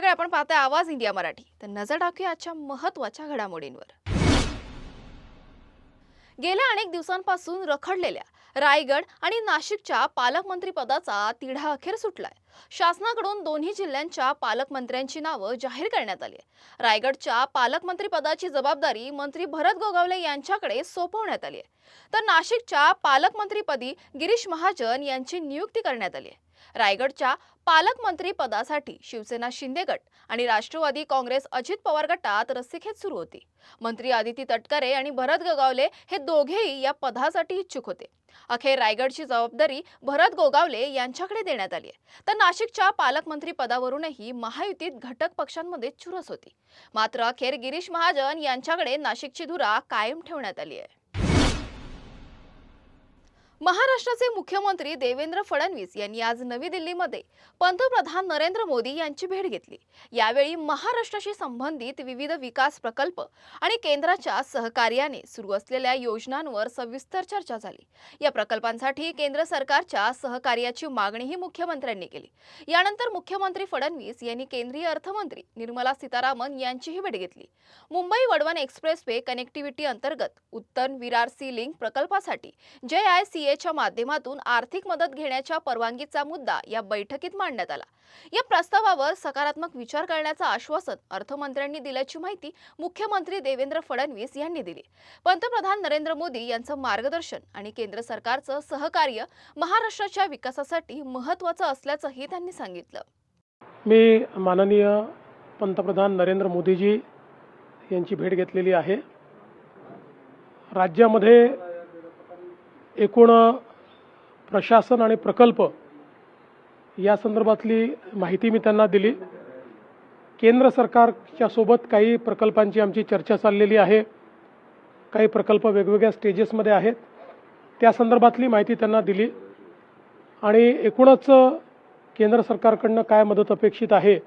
वेळ आपण पाहताय आवाज इंडिया मराठी। तर नजर टाकूया आजच्या महत्त्वाच्या घडामोडींवर। गेल्या अनेक दिवसांपासून रखडलेल्या रायगड आणि नाशिकच्या पालकमंत्री पदाचा तिढा अखेर सुटलाय। शासनाकडून दोन्ही जिल्ह्यांच्या पालकमंत्र्यांची नावं जाहीर करण्यात आली आहे। रायगडच्या पालकमंत्री पदाची जबाबदारी मंत्री भरत गोगावले यांच्याकडे सोपवण्यात आली आहे, तर नाशिकच्या पालकमंत्रीपदी गिरीश महाजन यांची नियुक्ती करण्यात आली आहे। रायगडच्या पालकमंत्री पदासाठी शिवसेना शिंदे गट आणि राष्ट्रवादी काँग्रेस अजित पवार गटात रस्सीखेच सुरू होती। मंत्री आदिती तटकरे आणि भरत गोगावले हे दोघेही या पदासाठी इच्छुक होते। अखेर रायगडची जबाबदारी भरत गोगावले यांच्याकडे देण्यात आली आहे, तर नाशिकच्या पालकमंत्री पदावरूनही महायुतीत घटक पक्षांमध्ये चुरस होती। मात्र अखेर गिरीश महाजन यांच्याकडे नाशिकची धुरा कायम ठेवण्यात आली आहे। महाराष्ट्राचे मुख्यमंत्री देवेंद्र फडणवीस यांनी आज नवी दिल्लीमध्ये पंतप्रधान नरेंद्र मोदी यांची भेट घेतली। यावेळी महाराष्ट्राशी संबंधित विविध विकास प्रकल्प आणि केंद्राच्या सहकार्याने सुरू असलेल्या योजनांवर सविस्तर चर्चा झाली। या प्रकल्पांसाठी केंद्र सरकारच्या सहकार्याची मागणीही मुख्यमंत्र्यांनी केली। यानंतर मुख्यमंत्री फडणवीस यांनी केंद्रीय अर्थमंत्री निर्मला सीतारामन यांचीही भेट घेतली। मुंबई वडवण एक्सप्रेसवे कनेक्टिव्हिटी अंतर्गत उत्तन विरार सी लिंक प्रकल्पासाठी JICA च्या माध्यमातून आर्थिक मदत घेण्याच्या परवानगीचा मुद्दा या बैठकीत मांडण्यात आला। या प्रस्तावावर सकारात्मक विचार करण्याचं आश्वासन अर्थमंत्र्यांनी दिल्याची माहिती मुख्यमंत्री देवेंद्र फडणवीस यांनी दिली। पंतप्रधान नरेंद्र मोदी यांचं मार्गदर्शन आणि केंद्र सरकारचं सहकार्य महाराष्ट्राच्या विकासासाठी महत्त्वाचं असल्याचंही त्यांनी सांगितलं। मी माननीय पंतप्रधान नरेंद्र मोदीजी यांची भेट घेतलेली आहे। राज्यामध्ये एकूण प्रशासन आणि प्रकल्प या संदर्भातली माहिती मी त्यांना दिली। केंद्र सरकारच्या सोबत काही प्रकल्पांची आमची चर्चा चाललेली आहे। काही प्रकल्प वेगवेगळ्या स्टेजेसमध्ये आहेत, त्या संदर्भातली माहिती त्यांना दिली आणि एकूणच केंद्र सरकारकडून काय मदत अपेक्षित आहे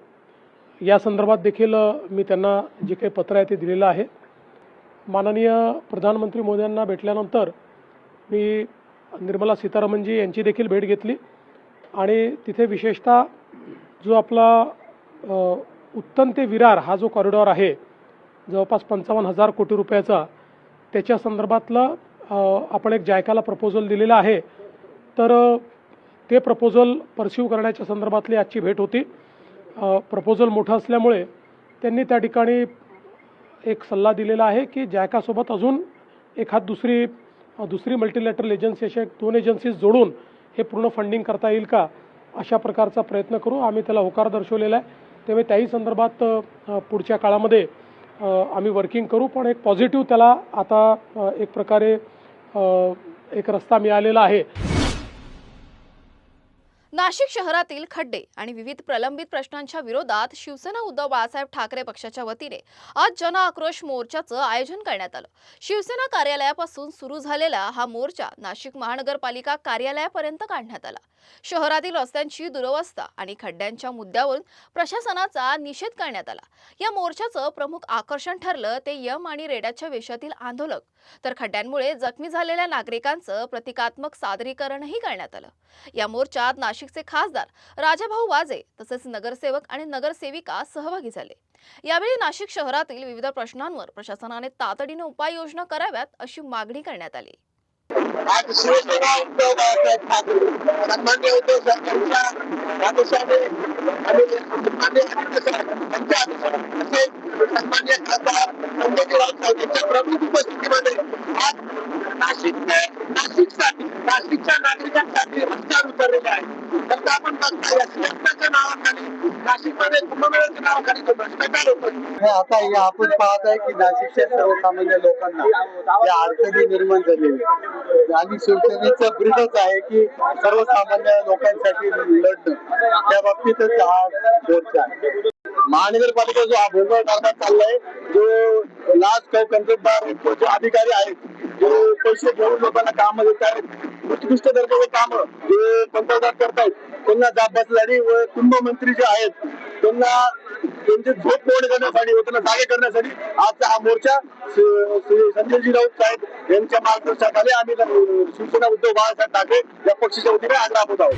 या संदर्भात देखील मी त्यांना जे काही पत्र आहे ते दिलेलं आहे। माननीय प्रधानमंत्री मोदींना भेटल्यानंतर मी निर्मला सीतारामनजी यांची देखील भेट घेतली आणि तिथे विशेषतः जो आपला उत्तन ते विरार हा जो कॉरिडॉर आहे जवळपास 55,000 कोटी रुपयाचा, त्याच्या संदर्भातलं आपण एक जायकाला प्रपोजल दिलेला आहे। तर ते प्रपोजल परस्यू करण्याच्या संदर्भातली आजची भेट होती। प्रपोजल मोठं असल्यामुळे त्यांनी त्या ठिकाणी एक सल्ला दिलेला आहे की जायकासोबत अजून एखाद दुसरी मल्टीलॅटरल एजन्सी अशा 2 एजन्सीज जोडून हे पूर्ण फंडिंग करता येईल का, अशा प्रकारचा प्रयत्न करू। आम्ही त्याला होकार दर्शवलेला आहे। त्यामुळे त्याही संदर्भात पुढच्या काळामध्ये आम्ही वर्किंग करू। पण एक पॉझिटिव्ह त्याला आता एक प्रकारे एक रस्ता मिळालेला आहे। नाशिक शहरातील खड्डे आणि विविध प्रलंबित प्रश्नांच्या विरोधात शिवसेना उद्धव बाळासाहेब ठाकरे पक्षाच्या वतीने आज जन आक्रोश मोर्चाचं आयोजन करण्यात आलं। शिवसेना कार्यालयापासून सुरू झालेला हा मोर्चा नाशिक महानगरपालिका कार्यालयापर्यंत काढण्यात आला। शहरातील रस्त्यांची दुरवस्था आणि खड्ड्यांच्या मुद्द्यावरून प्रशासनाचा निषेध करण्यात आला। या मोर्चाचं प्रमुख आकर्षण ठरलं ते यम आणि रेड्याच्या वेशातील आंदोलक, तर खड्ड्यांमुळे जखमी झालेल्या नागरिकांचं प्रतिकात्मक सादरीकरणही करण्यात आलं। या मोर्चात नाशिकचे खासदार राजाभाऊ वाजे तसेच नगरसेवक आणि नगरसेविका सहभागी झाले। यावेळी नाशिक शहरातील विविध प्रश्नांवर प्रशासनाने तातडीने उपाययोजना कराव्यात अशी मागणी करण्यात आली। आज शिवसेना उद्धव बाळासाहेब ठाकरे सन्माननीय उद्धव साहेबांच्या आदेशाने आणि सन्माननीय यांच्या आदेशाने तसेच सन्माननीय खासदार संजय राऊत साहेब यांच्या प्रमुख उपस्थितीमध्ये आज नाशिकच्या नागरिकांसाठी रस्त्यावर उतरलेले आहे। तर आपण बघता या संघटनेच्या नावाखाली नाशिकमध्ये कुंभमेळ्याच्या नावाखाली जो भ्रष्टाचार होतो, आता हे आपण पाहत आहे की नाशिकच्या सर्वसामान्य लोकांना या अडचणी निर्माण झालेल्या आणि शिवसेनेचं ब्रीदच आहे की सर्वसामान्य लोकांसाठी लढणं, त्या बाबतीतच हा मोर्चा आहे। महानगरपालिका जो हा भोंगळ कारभार चाललाय, जो लाच कंत्राटदार जो अधिकारी आहेत, जो पैसे घेऊन लोकांना काम देत आहेत, उत्कृष्ट दर्जाचे काम जे कंत्राटदार करतायत, त्यांना जाब बसणारी व कुंभमंत्री जे आहेत त्यांना त्यांचे झोप पूर्ण करण्यासाठी व त्यांना जागे करण्यासाठी आजचा हा मोर्चा संजयजी राऊत साहेब यांच्या मार्गदर्शनाखाली आम्ही शिवसेना उद्धव बाळासाहेब ठाकरे या पक्षाच्या वतीने आज राबवत आहोत।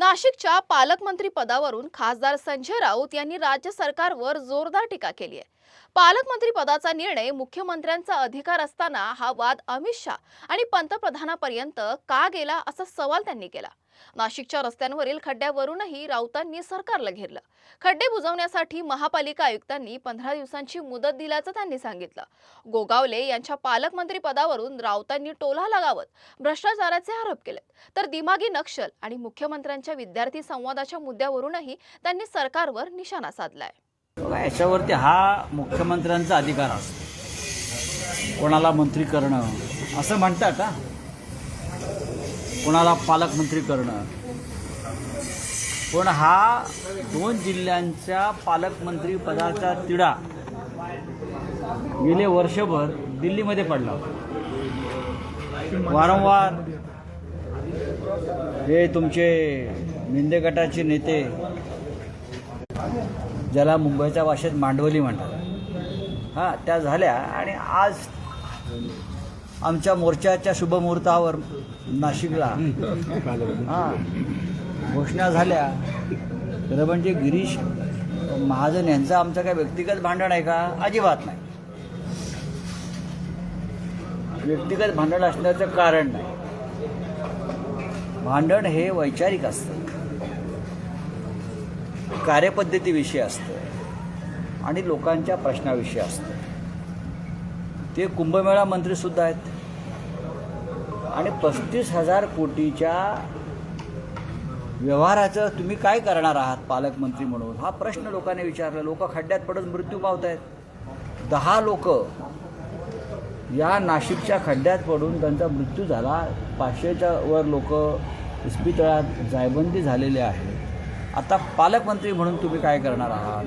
नाशिकच्या पालकमंत्री पदावरून खासदार संजय राऊत यांनी राज्य सरकारवर जोरदार टीका केली आहे. पालकमंत्री पदाचा निर्णय मुख्यमंत्र्यांचा अधिकार असताना हा वाद अमित शहा आणि पंतप्रधानांपर्यंत का गेला असा सवाल त्यांनी केला. नाशिकच्या रस्त्यांवरील खड्ड्यावरूनही राऊतांनी सरकारला घेरलं. खड्डे बुजवण्यासाठी महापालिका आयुक्तांनी 15 दिवसांची मुदत दिल्याचं त्यांनी सांगितलं. गोगावले यांच्या पालकमंत्री पदावरून राऊतांनी टोला लगावत भ्रष्टाचाराचे आरोप केले, तर दिमागी नक्षल आणि मुख्यमंत्र्यांच्या विद्यार्थी संवादाच्या मुद्द्यावरूनही त्यांनी सरकारवर निशाणा साधलाय. याच्यावरती हा मुख्यमंत्र्यांचा अधिकार असतो. कोणाला मंत्री करणं असं म्हणता का, कोणाला पालकमंत्री करणं. पण हा 2 जिल्ह्यांच्या पालकमंत्री पदाचा तिढा गेले वर्षभर दिल्लीमध्ये पडला. वारंवार हे तुमचे मिंदे गटाचे नेते, ज्याला मुंबईच्या भाषेत मांडवली म्हणतात, त्या झाल्या. आणि आज आमच्या मोर्चाच्या शुभमुहूर्तावर नाशिकला घोषणा झाल्या. खरं म्हणजे गिरीश महाजन यांचं आमचं काय व्यक्तिगत भांडण आहे का? अजिबात नाही. व्यक्तिगत भांडण असण्याचं कारण नाही. भांडण हे वैचारिक असतं, कार्यपद्धतीविषयी असतं आणि लोकांच्या प्रश्नाविषयी असतं. ते कुंभमेळा मंत्रीसुद्धा आहेत आणि 35,000 कोटीच्या व्यवहाराचं तुम्ही काय करणार आहात पालकमंत्री म्हणून, हा प्रश्न लोकांनी विचारला. लोक खड्ड्यात पडून मृत्यू पावत आहेत. 10 लोक या नाशिकच्या खड्ड्यात पडून त्यांचा मृत्यू झाला. 500च्या वर लोक इस्पितळात जायबंदी झालेले आहेत. आता पालकमंत्री म्हणून तुम्ही काय करणार आहात?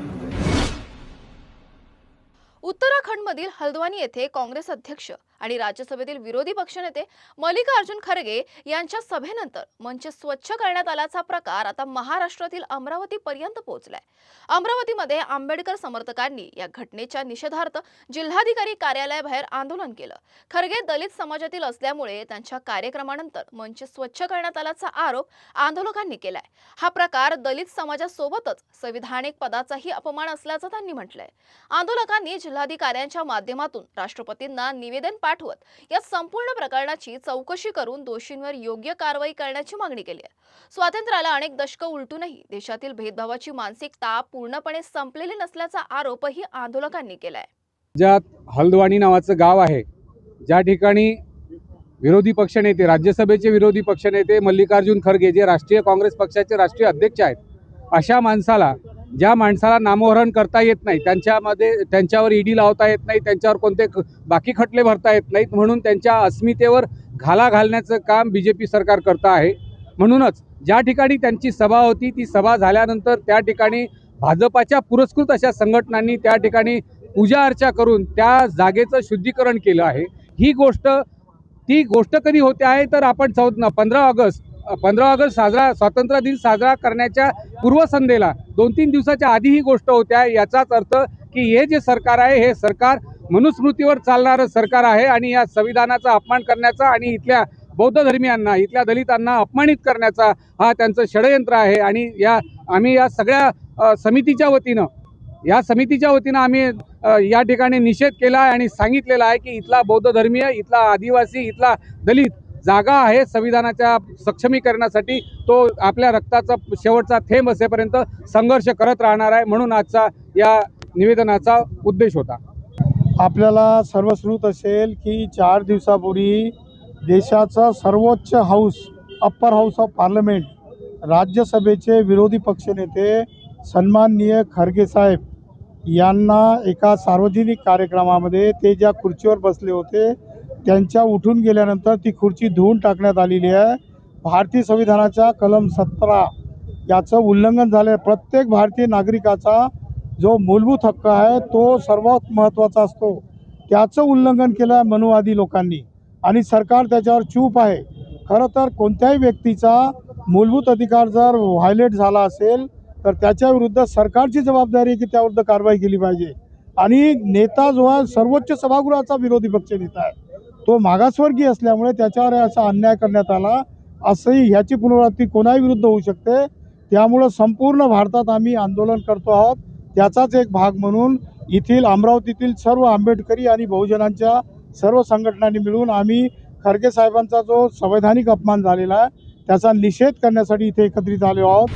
उत्तराखंडमधील हल्द्वानी येथे काँग्रेस अध्यक्ष आणि राज्यसभेतील विरोधी पक्षनेते मल्लिकार्जुन खरगे यांच्या सभेनंतर मंच स्वच्छ करण्यात आल्याचा प्रकार आता महाराष्ट्रातील अमरावतीपर्यंत पोहोचलाय. अमरावतीमध्ये आंबेडकर समर्थकांनी या घटनेच्या निषेधार्थ जिल्हाधिकारी कार्यालयाबाहेर आंदोलन केलं. खरगे दलित समाजातील असल्यामुळे त्यांच्या कार्यक्रमानंतर मंच स्वच्छ करण्यात आल्याचा आरोप आंदोलकांनी केलाय. हा प्रकार दलित समाजासोबतच संविधानिक पदाचाही अपमान असल्याचं त्यांनी म्हटलंय. आंदोलकांनी जिल्हाधिकाऱ्यांच्या माध्यमातून राष्ट्रपतींना निवेदन पाठवत या संपूर्ण प्रकरणाची चौकशी करून दोषींवर योग्य कारवाई करण्याची मागणी केली आहे. स्वातंत्र्याला अनेक दशकं उलटूनही देशातील भेदभावाची मानसिकता पूर्णपणे संपलेली नसल्याचा आरोपही आंदोलकांनी केलाय. ज्यात हल्द्वानी नावाचं गाव आहे, ज्या ठिकाणी विरोधी पक्षनेते, राज्यसभेचे विरोधी पक्षनेते मल्लिकार्जुन खरगे, जे राष्ट्रीय काँग्रेस पक्षाचे राष्ट्रीय अध्यक्ष आहेत, अशा माणसाला, ज्या माणसाला नामोहरण करता येत नाही, त्यांच्यावर ईडी लावता येत नाही, त्यांच्यावर कोणते बाकी खटले भरता येत नाहीत, म्हणून त्यांच्या अस्मितेवर घाला घालण्याचं काम BJP सरकार करतं आहे. म्हणूनच ज्या ठिकाणी त्यांची सभा होती, ती सभा झाल्यानंतर त्या ठिकाणी भाजपाच्या पुरस्कृत अशा संघटनांनी त्या ठिकाणी पूजा अर्चा करून त्या जागेचं शुद्धीकरण केलं आहे. ती गोष्ट कधी होते आहे तर आपण 15 ऑगस्ट स्वातंत्र्य दिन साजरा करण्याच्या पूर्वसंध्येला 2-3 दिवसाच्या आधी ही गोष्ट होते आहे. याचाच अर्थ की हे जे सरकार आहे, हे सरकार मनुस्मृतीवर चालणारं सरकार आहे आणि या संविधानाचा अपमान करण्याचा आणि इथल्या बौद्ध धर्मियांना, इथल्या दलितांना अपमानित करण्याचा हा त्यांचं षडयंत्र आहे. आणि आम्ही या सगळ्या समितीच्या वतीनं आम्ही या ठिकाणी निषेध केला आहे आणि सांगितलेलं आहे की इथला बौद्ध धर्मीय, इथला आदिवासी, इथला दलित जागा आहे संविधानाच्या सक्षमीकरणासाठी, तो आपल्या रक्ताचा शेवटचा थेंब असेपर्यंत संघर्ष करत राहणार आहे. म्हणून आजचा या निवेदनाचा उद्देश होता. आपल्याला सर्वश्रुत असेल की 4 दिवसापूर्वी देशाचा सर्वोच्च house, upper house of parliament, राज्यसभेचे विरोधी पक्षनेते सन्माननीय खरगे साहेब यांना एका सार्वजनिक कार्यक्रमामध्ये ते ज्या खुर्चीवर बसले होते त्यांच्या उठून गेल्यानंतर ती खुर्ची धुवून टाकण्यात आलेली आहे. भारतीय संविधानाच्या कलम 17 याचं उल्लंघन झालं. प्रत्येक भारतीय नागरिकाचा जो मूलभूत हक्क आहे तो सर्वात महत्त्वाचा असतो, त्याचं उल्लंघन केलं आहे मनुवादी लोकांनी आणि सरकार त्याच्यावर चूप आहे. खरं तर कोणत्याही व्यक्तीचा मूलभूत अधिकार जर व्हायलेट झाला असेल तर त्याच्या विरुद्ध सरकारची जबाबदारी आहे की त्याविरुद्ध कारवाई केली पाहिजे. आणि नेता जो आहे सर्वोच्च सभागृहाचा विरोधी पक्ष नेता आहे, तो मागासवर्गीय असल्यामुळे त्याच्यावर असा अन्याय करण्यात आला असंही ह्याची पुनरावृत्ती कोणाही विरुद्ध होऊ शकते. त्यामुळं संपूर्ण भारतात आम्ही आंदोलन करतो आहोत. त्याचाच एक भाग म्हणून येथील अमरावतीतील सर्व आंबेडकरी आणि बहुजनांच्या सर्व संघटनांनी मिळून आम्ही खरगे साहेबांचा जो संवैधानिक अपमान झालेला आहे त्याचा निषेध करण्यासाठी इथे एकत्रित आलो आहोत.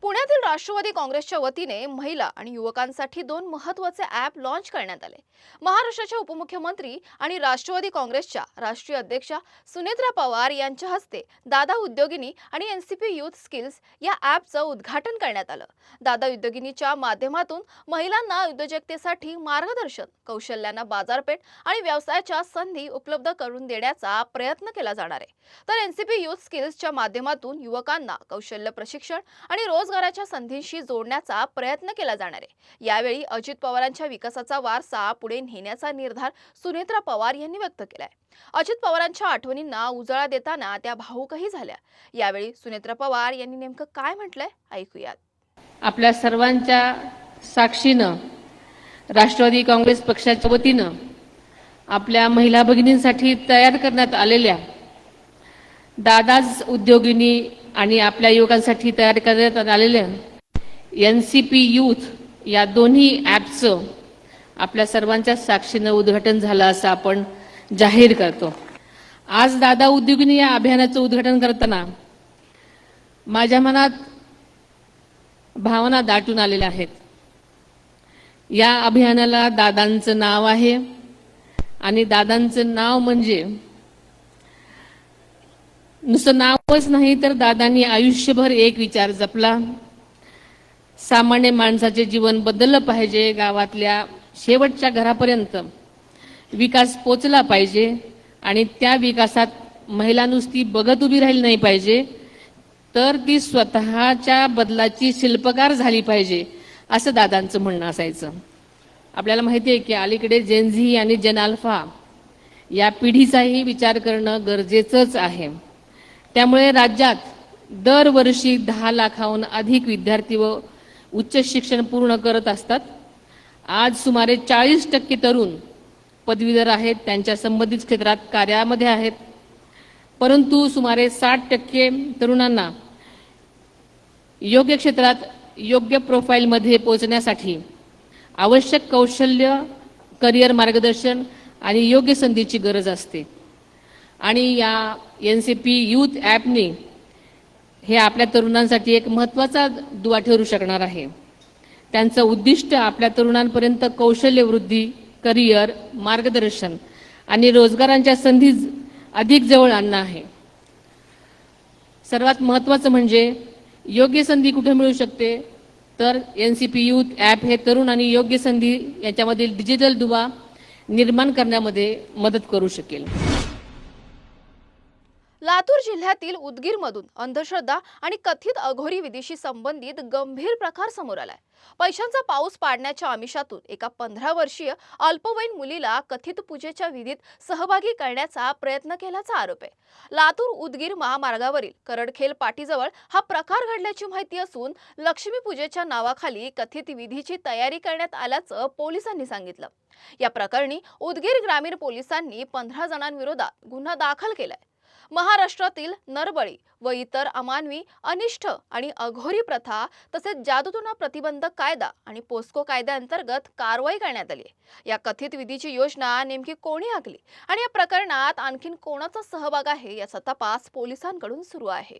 पुण्यातील राष्ट्रवादी काँग्रेसच्या वतीने महिला आणि युवकांसाठी 2 महत्त्वाचे ॲप लॉन्च करण्यात आले. महाराष्ट्राच्या उपमुख्यमंत्री आणि राष्ट्रवादी काँग्रेसच्या राष्ट्रीय अध्यक्षा सुनेत्रा पवार यांच्या हस्ते दादा उद्योगिनी आणि एनसीपी यूथ स्किल्स या ॲपचं उद्घाटन करण्यात आलं. दादा उद्योगिनीच्या माध्यमातून महिलांना उद्योजकतेसाठी मार्गदर्शन, कौशल्यांना बाजारपेठ आणि व्यवसायाच्या संधी उपलब्ध करून देण्याचा प्रयत्न केला जाणार आहे. तर एनसीपी यूथ स्किल्सच्या माध्यमातून युवकांना कौशल्य प्रशिक्षण आणि रोजगाराच्या संधींशी जोडण्याचा प्रयत्न केला जाणार आहे. यावेळी अजित पवारांच्या विकासाचा वारसा पुढे नेण्याचा निर्धार सुनेत्रा पवार यांनी व्यक्त केलाय. अजित पवारांच्या आठवणींना उजाळा देताना त्या भावुकही झाल्या. यावेळी सुनेत्रा पवार यांनी नेमकं काय म्हटलंय ऐकूयात. आपल्या सर्वांच्या साक्षीनं राष्ट्रवादी काँग्रेस पक्षाच्या वतीनं आपल्या महिला भगिनींसाठी तयार करण्यात आलेल्या दादाज उद्योगिनी आणि आपल्या युवकांसाठी तयार करण्यात आलेल्या एनसीपी यूथ या दोन्ही ॲपचं आपल्या सर्वांच्या साक्षीनं उद्घाटन झालं असं आपण जाहीर करतो. आज दादा उद्योगिनी या अभियानाचं उद्घाटन करताना माझ्या मनात भावना दाटून आलेल्या आहेत. या अभियानाला दादांचं नाव आहे आणि दादांचं नाव म्हणजे नुसतं नावच नाही तर दादांनी आयुष्यभर एक विचार जपला. सामान्य माणसाचे जीवन बदललं पाहिजे, गावातल्या शेवटच्या घरापर्यंत विकास पोचला पाहिजे आणि त्या विकासात महिला नुसती बघत उभी राहिली नाही पाहिजे तर ती स्वतःच्या बदलाची शिल्पकार झाली पाहिजे असं दादांचं म्हणणं असायचं. आपल्याला माहिती आहे की अलीकडे जेनझी आणि जेन अल्फा या पिढीचाही विचार करणं गरजेचंच आहे. त्यामुळे राज्यात दरवर्षी 10 लाखाहून अधिक विद्यार्थी व उच्च शिक्षण पूर्ण करत असतात. आज सुमारे 40% तरुण पदवीधर आहेत, त्यांच्या संबंधित क्षेत्रात कार्यामध्ये आहेत. परंतु सुमारे 60% तरुणांना योग्य क्षेत्रात योग्य प्रोफाईलमध्ये पोहोचण्यासाठी आवश्यक कौशल्य, करिअर मार्गदर्शन आणि योग्य संधीची गरज असते. आणि या एनसीपी यूथ ॲपने हे आपल्या तरुणांसाठी एक महत्त्वाचा दुवा ठरू शकणार आहे. त्यांचं उद्दिष्ट आपल्या तरुणांपर्यंत कौशल्य वृद्धी, करिअर, मार्गदर्शन आणि रोजगारांच्या संधी अधिक जवळ आणणं आहे. सर्वात महत्त्वाचं म्हणजे योग्य संधी कुठे मिळू शकते तर एनसीपी यूथ ॲप हे तरुण आणि योग्य संधी याच्यामधील डिजिटल दुवा निर्माण करण्यामध्ये मदत करू शकेल. लातूर जिल्ह्यातील उदगीरमधून अंधश्रद्धा आणि कथित अघोरी विधीशी संबंधित गंभीर प्रकार समोर आलाय. पैशांचा पाऊस पाडण्याच्या आमिषातून एका 15 वर्षीय अल्पवयीन मुलीला कथित पूजेच्या विधीत सहभागी करण्याचा प्रयत्न केल्याचा आरोप आहे. लातूर उदगीर महामार्गावरील करडखेल पाटीजवळ हा प्रकार घडल्याची माहिती असून लक्ष्मी पूजेच्या नावाखाली कथित विधीची तयारी करण्यात आल्याचं पोलिसांनी सांगितलं. या प्रकरणी उदगीर ग्रामीण पोलिसांनी 15 जणांविरोधात गुन्हा दाखल केलाय. महाराष्ट्रातील नरबळी व इतर अमानवी, अनिष्ठ आणि अघोरी प्रथा तसेच जादूटोणा प्रतिबंधक कायदा आणि पोस्को कायद्याअंतर्गत कारवाई करण्यात आली. या कथित विधीची योजना नेमकी कोणी आखली आणि या प्रकरणात आणखीन कोणाचा सहभाग आहे याचा तपास पोलिसांकडून सुरू आहे.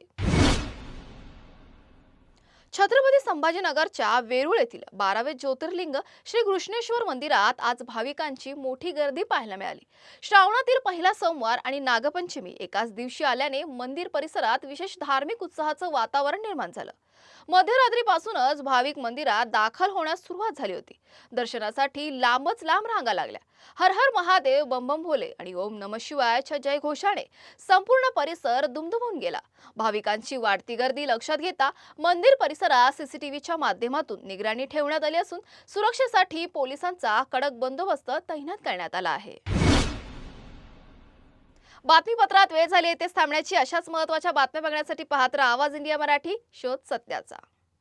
छत्रपती संभाजीनगरच्या वेरूळ येथील 12वे ज्योतिर्लिंग श्री घृष्णेश्वर मंदिरात आज भाविकांची मोठी गर्दी पाहायला मिळाली. श्रावणातील पहिला सोमवार आणि नागपंचमी एकाच दिवशी आल्याने मंदिर परिसरात विशेष धार्मिक उत्साहाचं वातावरण निर्माण झालं. मध्यरात्रीपासूनच भाविक मंदिरात दाखल होण्यास सुरुवात झाली होती. दर्शनासाठी लांबच लांब रांगा लागल्या. हर हर महादेव, बम बम भोले आणि ओम नमः शिवायच्या जयघोषाने संपूर्ण परिसर दुमदुमून गेला. भाविकांची वाढती गर्दी लक्षात घेता मंदिर परिसरात सीसीटीव्हीच्या माध्यमातून निगराणी ठेवण्यात आली असून सुरक्षेसाठी पोलिसांचा कडक बंदोबस्त तैनात करण्यात आला आहे. बातमीपत्रात वेळ झाली येथेच थांबण्याची. अशाच महत्त्वाच्या बातम्या बघण्यासाठी पाहत राहा आवाज इंडिया मराठी, शोध सत्याचा.